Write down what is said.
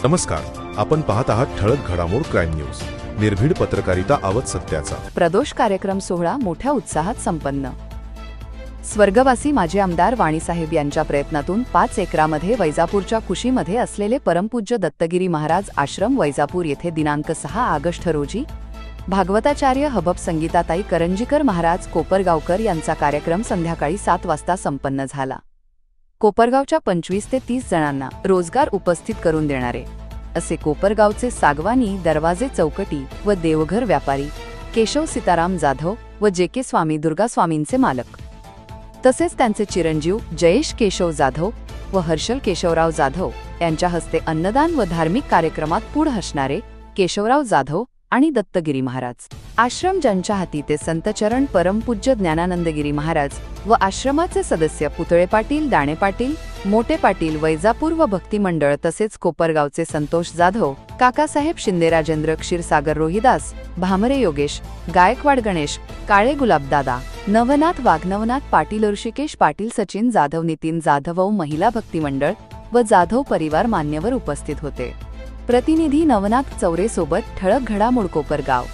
नमस्कार, आपण पाहत आहात ठळक घडामोड क्राईम न्यूज. निर्भीड पत्रकारिता आवत सत्याचा. प्रदोष कार्यक्रम सोहळा मोठ्या उत्साहात संपन्न. स्वर्गवासी माजी आमदार वाणीसाहेब यांच्या प्रयत्नातून 5 एकरामध्ये वैजापूरच्या कुशीमध्ये असलेले परमपूज्य दत्तगिरी महाराज आश्रम वैजापूर येथे दिनांक 6 ऑगस्ट रोजी भागवताचार्य हबब संगीताताई करंजीकर महाराज कोपरगावकर यांचा कार्यक्रम संध्याकाळी 7 वाजता संपन्न झाला. कोपरगावच्या 25 ते 30 जणांना रोजगार उपस्थित करून देणारे असे कोपरगावचे सागवानी, दरवाजे चौकटी व देवघर व्यापारी केशव सीताराम जाधव व जेके स्वामी दुर्गा स्वामींचे मालक, तसेच त्यांचे चिरंजीव जयेश केशव जाधव व हर्षल केशवराव जाधव यांच्या हस्ते अन्नदान व धार्मिक कार्यक्रमात पुढे असणारे केशवराव जाधव आणि दत्तगिरी महाराज आश्रम, ज्यांच्या हाती ते संतचरण परमपूज्य ज्ञानानंदगिरी महाराज व आश्रमाचे सदस्य पुतळे पाटील, दाणे पाटील, मोठे पाटील, वैजापूर व भक्ती मंडळ, तसेच कोपरगावचे संतोष जाधव, काकासाहेब शिंदे, राजेंद्र क्षीरसागर, रोहिदास भामरे, योगेश गायकवाड, गणेश काळे, गुलाबदादा, नवनाथ वाघ, नवनाथ पाटील, ऋषिकेश पाटील, सचिन जाधव, नितीन जाधव, महिला भक्ती मंडळ व जाधव परिवार मान्यवर उपस्थित होते. प्रतिनिधी नवनाथ चौरे सोबत ठळक घडामोड कोपरगाव.